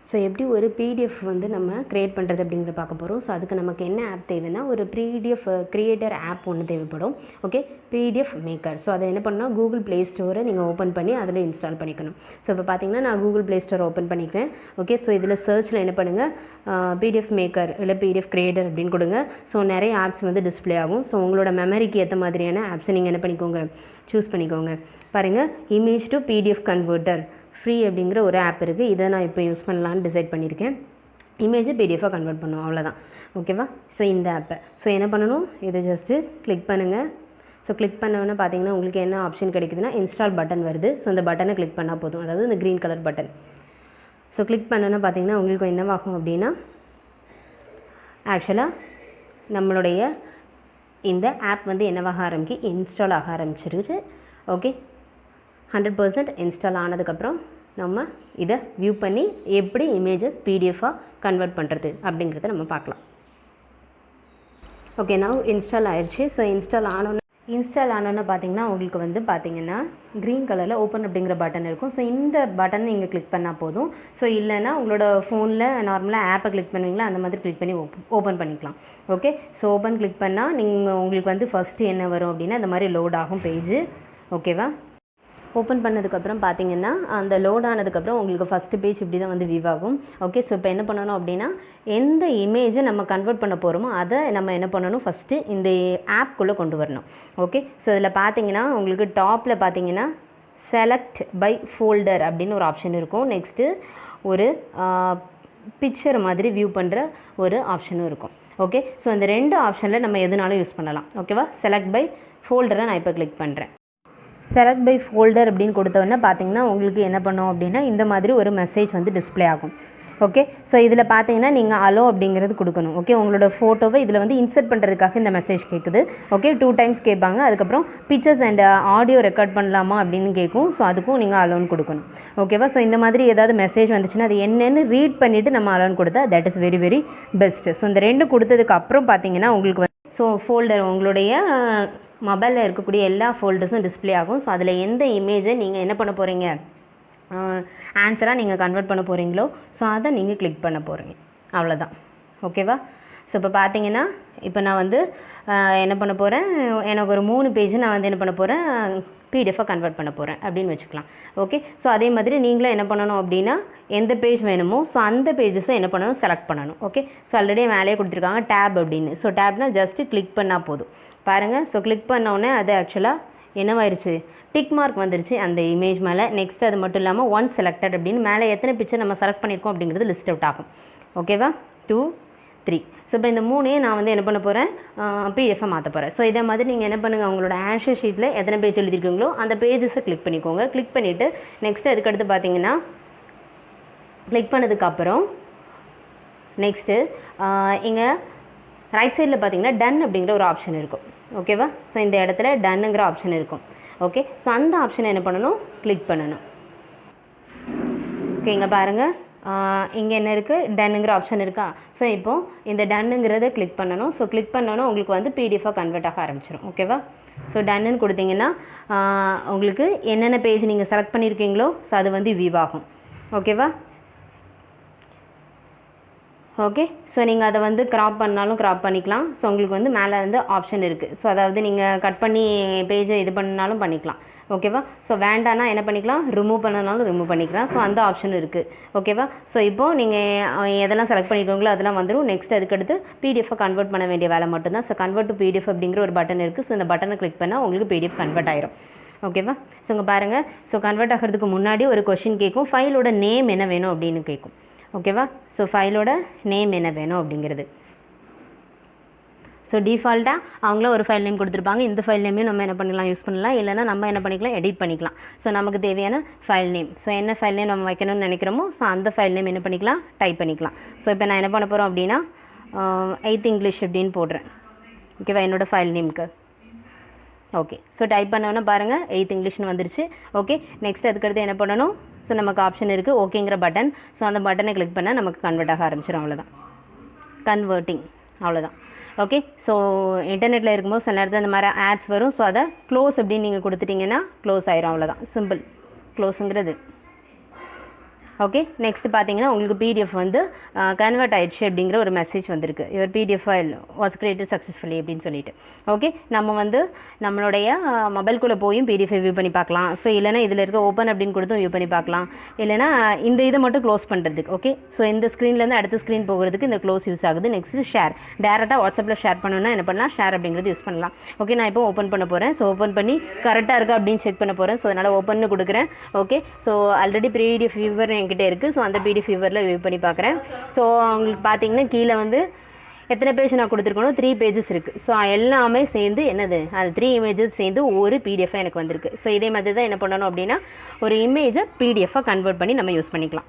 So எப்படி ஒரு PDF வந்து நம்ம க்ரியேட் பண்ணுறது அப்படிங்கிறத பார்க்க போகிறோம். ஸோ அதுக்கு நமக்கு என்ன ஆப் தேவைன்னா ஒரு பிடிஎஃப் க்ரியேட்டர் ஆப் ஒன்று தேவைப்படும். Okay, PDF maker. ஸோ அதை என்ன பண்ணால் கூகுள் ப்ளே ஸ்டோரை நீங்கள் ஓப்பன் பண்ணி அதில் இன்ஸ்டால் பண்ணிக்கணும். ஸோ இப்போ பார்த்தீங்கன்னா நான் கூகுள் ப்ளே ஸ்டோர் ஓப்பன் பண்ணிக்கிறேன். ஓகே, ஸோ இதில் சர்ச்சில் என்ன பண்ணுங்கள், பிடிஎஃப் மேக்கர் இல்லை பிடிஎஃப் க்ரியேட்டர் அப்படின்னு கொடுங்க. ஸோ நிறைய ஆப்ஸ் வந்து டிஸ்பிளே ஆகும். ஸோ உங்களோட மெமரிக்கு ஏற்ற மாதிரியான ஆப்ஸை நீங்கள் என்ன பண்ணிக்கோங்க, சூஸ் பண்ணிக்கோங்க. பாருங்கள், image to PDF converter free அப்படிங்கிற ஒரு ஆப் இருக்குது. இதை நான் இப்போ யூஸ் பண்ணலான்னு டிசைட் பண்ணியிருக்கேன். இமேஜை பிடிஎஃபாக கன்வெர்ட் பண்ணும், அவ்வளோதான். ஓகேவா? ஸோ இந்த ஆப்பை என்ன பண்ணணும், இதை ஜஸ்ட்டு கிளிக் பண்ணுங்கள். ஸோ கிளிக் பண்ணோன்னே பார்த்தீங்கன்னா உங்களுக்கு என்ன ஆப்ஷன் கிடைக்குதுன்னா இன்ஸ்டால் பட்டன் வருது. ஸோ இந்த பட்டனை கிளிக் பண்ணால் போதும், அதாவது இந்த green colour button. So click பண்ணோன்னே பார்த்தீங்கன்னா உங்களுக்கு என்னவாகும் அப்படின்னா, ஆக்சுவலாக நம்மளுடைய இந்த ஆப் வந்து என்னவாக இன்ஸ்டால் ஆக ஆரம்பிச்சிருச்சு. ஓகே, 100% இன்ஸ்டால் ஆனதுக்கப்புறம் நம்ம இதை வியூ பண்ணி எப்படி இமேஜை பிடிஎஃபாக கன்வெர்ட் பண்ணுறது அப்படிங்கிறத நம்ம பார்க்கலாம். ஓகே, நான் இன்ஸ்டால் ஆயிடுச்சு. ஸோ இன்ஸ்டால் ஆனோன்னு பார்த்தீங்கன்னா உங்களுக்கு வந்து பார்த்தீங்கன்னா க்ரீன் கலரில் ஓப்பன் அப்படிங்கிற பட்டன் இருக்கும். ஸோ இந்த பட்டன் நீங்கள் கிளிக் பண்ணால் போதும். ஸோ இல்லைன்னா உங்களோட ஃபோனில் நார்மலாக ஆப்பை கிளிக் பண்ணுவீங்களா, அந்த மாதிரி கிளிக் பண்ணி ஓப்பன் பண்ணிக்கலாம். ஓகே, ஸோ ஓப்பன் கிளிக் பண்ணால் உங்களுக்கு வந்து ஃபஸ்ட்டு என்ன வரும் அப்படின்னா இந்த மாதிரி லோட் ஆகும் பேஜு. ஓகேவா? ஓப்பன் பண்ணதுக்கப்புறம் பார்த்தீங்கன்னா அந்த லோட் ஆனதுக்கப்புறம் உங்களுக்கு ஃபஸ்ட்டு பேஜ் இப்படி தான் வந்து வியூ ஆகும். ஓகே, ஸோ இப்போ என்ன பண்ணணும் அப்படின்னா எந்த இமேஜை நம்ம கன்வெர்ட் பண்ண போகிறோமோ அதை நம்ம என்ன பண்ணணும், ஃபஸ்ட்டு இந்த ஆப்குள்ளே கொண்டு வரணும். ஓகே, ஸோ இதில் பார்த்தீங்கன்னா உங்களுக்கு டாப்பில் பார்த்தீங்கன்னா செலக்ட் பை ஃபோல்டர் அப்படின்னு ஒரு ஆப்ஷன் இருக்கும். நெக்ஸ்ட்டு ஒரு பிக்சர் மாதிரி வியூ பண்ணுற ஒரு ஆப்ஷனும் இருக்கும். ஓகே, ஸோ இந்த ரெண்டு ஆப்ஷனில் நம்ம எதுனாலும் யூஸ் பண்ணலாம். ஓகேவா? செலக்ட் பை ஃபோல்டரை நான் இப்போ கிளிக் பண்ணுறேன். செலக்ட் பை ஃபோல்டர் அப்படின்னு கொடுத்தோன்னே பார்த்தீங்கன்னா உங்களுக்கு என்ன பண்ணோம் அப்படின்னா இந்த மாதிரி ஒரு மெசேஜ் வந்து டிஸ்பிளே ஆகும். ஓகே, ஸோ இதில் பார்த்தீங்கன்னா நீங்கள் அலோ அப்படிங்கிறது கொடுக்கணும். ஓகே, உங்களோட ஃபோட்டோவை இதில் வந்து இன்சர்ட் பண்ணுறதுக்காக இந்த மெசேஜ் கேட்குது. ஓகே, 2 டைம்ஸ் கேட்பாங்க. அதுக்கப்புறம் பிக்சர்ஸ் அண்ட் ஆடியோ ரெக்கார்ட் பண்ணலாமா அப்படின்னு கேட்கும். ஸோ அதுக்கும் நீங்கள் அலோன் கொடுக்கணும். ஓகேவா? ஸோ இந்த மாதிரி ஏதாவது மெசேஜ் வந்துச்சுன்னா அது என்னென்னு ரீட் பண்ணிவிட்டு நம்ம அலோன் கொடுத்தா that is very very best. So இந்த ரெண்டு கொடுத்ததுக்கு அப்புறம் பார்த்தீங்கன்னா உங்களுக்கு ஸோ ஃபோல்டர் உங்களுடைய மொபைலில் இருக்கக்கூடிய எல்லா ஃபோல்டர்ஸும் டிஸ்பிளே ஆகும். ஸோ அதில் எந்த இமேஜை நீங்கள் என்ன பண்ண போகிறீங்க, ஆன்சராக நீங்கள் கன்வெர்ட் பண்ண போகிறீங்களோ ஸோ அதை நீங்கள் கிளிக் பண்ண போகிறீங்க, அவ்வளோதான். ஓகேவா? ஸோ இப்போ பார்த்தீங்கன்னா இப்போ நான் வந்து என்ன பண்ண போகிறேன், எனக்கு ஒரு 3 பேஜ் நான் வந்து என்ன பண்ண போகிறேன், பிடிஎஃபாக கன்வெர்ட் பண்ண போகிறேன் அப்படின்னு வச்சுக்கலாம். ஓகே, ஸோ அதே மாதிரி நீங்களும் என்ன பண்ணணும் அப்படின்னா எந்த பேஜ் வேணுமோ ஸோ அந்த பேஜஸை என்ன பண்ணணும், செலக்ட் பண்ணணும். ஓகே, ஸோ ஆல்ரெடி மேலேயே கொடுத்துருக்காங்க டேப் அப்படின்னு. ஸோ டேப்னால் ஜஸ்ட்டு கிளிக் பண்ணால் போதும். பாருங்கள், ஸோ கிளிக் பண்ணோடனே அது ஆக்சுவலாக என்னவாயிருச்சு, டிக் மார்க் வந்துருச்சு அந்த இமேஜ் மேலே. நெக்ஸ்ட் அது மட்டும் இல்லாமல் ஒன் செலக்டட் அப்படின்னு மேலே எத்தனை பிக்சர் நம்ம செலக்ட் பண்ணியிருக்கோம் அப்படிங்கிறது லிஸ்ட் அவுட் ஆகும். ஓகேவா? 2, 3. ஸோ இப்போ இந்த 3ஐயும் நான் வந்து என்ன பண்ண போகிறேன், பிடிஎஃபாக மாற்ற போகிறேன். ஸோ இதே மாதிரி நீங்கள் என்ன பண்ணுங்கள், உங்களோட ஆன்சர் ஷீட்டில் எத்தனை பேஜ் எழுதிருக்கீங்களோ அந்த பேஜஸை கிளிக் பண்ணிக்கோங்க. கிளிக் பண்ணிவிட்டு நெக்ஸ்ட்டு அதுக்கடுத்து பார்த்தீங்கன்னா கிளிக் பண்ணதுக்கப்புறம் நெக்ஸ்ட்டு இங்கே ரைட் சைடில் பார்த்தீங்கன்னா டன் அப்படிங்கிற ஒரு ஆப்ஷன் இருக்கும். ஓகேவா? ஸோ இந்த இடத்துல டன்னுங்கிற ஆப்ஷன் இருக்கும். ஓகே, ஸோ அந்த ஆப்ஷனை என்ன பண்ணணும், கிளிக் பண்ணணும். ஓகே, இங்கே பாருங்கள், இங்கே என்ன இருக்குது, டன்னுங்கிற ஆப்ஷன் இருக்கா. ஸோ இப்போது இந்த டன்னுங்கிறத கிளிக் பண்ணணும். ஸோ கிளிக் பண்ணோன்னா உங்களுக்கு வந்து பிடிஎஃபாக கன்வெர்ட் ஆக ஆரம்பிச்சிடும். ஓகேவா? ஸோ டன்னுன்னு கொடுத்தீங்கன்னா உங்களுக்கு என்னென்ன பேஜ் நீங்கள் செலக்ட் பண்ணியிருக்கீங்களோ ஸோ அது வந்து வியூ ஆகும். ஓகேவா? ஓகே, ஸோ நீங்கள் அதை வந்து க்ராப் பண்ணாலும் க்ராப் பண்ணிக்கலாம். ஸோ உங்களுக்கு வந்து மேலே வந்து ஆப்ஷன் இருக்குது. ஸோ அதாவது நீங்கள் கட் பண்ணி பேஜை இது பண்ணாலும் பண்ணிக்கலாம். ஓகேவா? ஸோ வேண்டான்னா என்ன பண்ணிக்கலாம், ரிமூவ் பண்ணனாலும் ரிமூவ் பண்ணிக்கலாம். ஸோ அந்த ஆப்ஷன் இருக்குது. ஓகேவா? ஸோ இப்போது நீங்கள் எதெல்லாம் செலக்ட் பண்ணியிருக்கீங்களோ அதெல்லாம் வந்துடும். நெக்ஸ்ட் அதுக்கடுத்து பிடிஎஃபாக கன்வெர்ட் பண்ண வேண்டிய வேலை மட்டும்தான். ஸோ கன்வெர்ட் டு பிடிஎஃப் அப்படிங்கிற ஒரு பட்டன் இருக்குது. ஸோ இந்த பட்டனை கிளிக் பண்ணால் உங்களுக்கு பிடிஎஃப் கன்வெர்ட் ஆயிரும். ஓகேவா? ஸோ இங்கே பாருங்கள், ஸோ கன்வெர்ட் ஆகிறதுக்கு முன்னாடி ஒரு கொஷின் கேட்கும், ஃபைலோட நேம் என்ன வேணும் அப்படின்னு கேட்கும். ஓகேவா? ஸோ ஃபைலோட நேம் என்ன வேணும் அப்படிங்கிறது. ஸோ டிஃபால்ட்டாக அவங்கள ஒரு ஃபைல் நேம் கொடுத்துருப்பாங்க. இந்த ஃபைல் நேமையும் நம்ம என்ன பண்ணிக்கலாம், யூஸ் பண்ணலாம். இல்லைனா நம்ம என்ன பண்ணிக்கலாம், எடிட் பண்ணிக்கலாம். ஸோ நமக்கு தேவையான ஃபைல் நேம், ஸோ என்ன ஃபைல் நேம் நம்ம வைக்கணும்னு நினைக்கிறோமோ ஸோ அந்த ஃபைல் நேம் என்ன பண்ணிக்கலாம், டைப் பண்ணிக்கலாம். ஸோ இப்போ நான் என்ன பண்ண போகிறோம் அப்படின்னா 8th இங்கிலீஷ் அப்படின்னு போடுறேன். ஓகேவா? என்னோடய ஃபைல் நேமுக்கு. ஓகே, ஸோ டைப் பண்ணோன்னா பாருங்கள் 8th இங்கிலீஷ்னு வந்துருச்சு. ஓகே, நெக்ஸ்ட் அதுக்கடுத்து என்ன பண்ணணும், ஸோ நமக்கு ஆப்ஷன் இருக்குது ஓகேங்கிற பட்டன். ஸோ அந்த பட்டனை கிளிக் பண்ணால் நமக்கு கன்வெர்ட் ஆக ஆரம்பிச்சிடும். அவ்வளோதான், கன்வெர்ட்டிங், அவ்வளோதான். ஓகே, ஸோ இன்டர்நெட்டில் இருக்கும்போது சில நேரத்தில் இந்த மாதிரி ஆட்ஸ் வரும். ஸோ அதை க்ளோஸ் அப்படின்னு நீங்கள் கொடுத்துட்டிங்கன்னா க்ளோஸ் ஆயிரும். அவ்வளோதான், சிம்பிள் க்ளோஸுங்கிறது. ஓகே, நெக்ஸ்ட் பார்த்தீங்கன்னா உங்களுக்கு பிடிஎஃப் வந்து கன்வெர்ட் ஆயிடுச்சு அப்படிங்கிற ஒரு மெசேஜ் வந்திருக்கு. Your PDF file was created successfully அப்படின்னு சொல்லிட்டு. ஓகே, நம்ம வந்து நம்மளுடைய மொபைல்குள்ளே போயும் பிடிஎஃப் வியூ பண்ணி பார்க்கலாம். ஸோ இல்லைனா இதில் இருக்க ஓப்பன் அப்படின்னு கொடுத்தும் வியூ பண்ணி பார்க்கலாம். இல்லைனா இந்த இதை மட்டும் க்ளோஸ் பண்ணுறதுக்கு. ஓகே, ஸோ இந்த ஸ்க்ரீன்லேருந்து அடுத்த ஸ்க்ரீன் போகிறதுக்கு இந்த க்ளோஸ் யூஸ் ஆகுது. நெக்ஸ்ட் ஷேர், டேரெக்டாக வாட்ஸ்அப்பில் ஷேர் பண்ணணும்னா என்ன பண்ணலாம், ஷேர் அப்படிங்கிறது யூஸ் பண்ணலாம். ஓகே, நான் இப்போ ஓப்பன் பண்ண போகிறேன். ஸோ ஓப்பன் பண்ணி கரெக்டாக இருக்கா அப்படின்னு செக் பண்ண போகிறேன். ஸோ அதனால் ஓப்பன்னு கொடுக்குறேன். Okay, so already PDF viewer என்கிட்ட இருக்குது. ஸோ அந்த பிடிஎஃப் வியூவரில் வியூ பண்ணி பார்க்குறேன். ஸோ உங்களுக்கு பார்த்தீங்கன்னா கீழே வந்து எத்தனை பேஜ் நான் கொடுத்துருக்கணும், 3 பேஜஸ் இருக்குது. ஸோ எல்லாமே சேர்ந்து என்னது, அது 3 இமேஜஸ் சேர்ந்து ஒரு பிடிஎஃபாக எனக்கு வந்திருக்கு. ஸோ இதே மாதிரி தான் என்ன பண்ணணும் அப்படின்னா ஒரு இமேஜை பிடிஎஃபாக கன்வெர்ட் பண்ணி நம்ம யூஸ் பண்ணிக்கலாம்.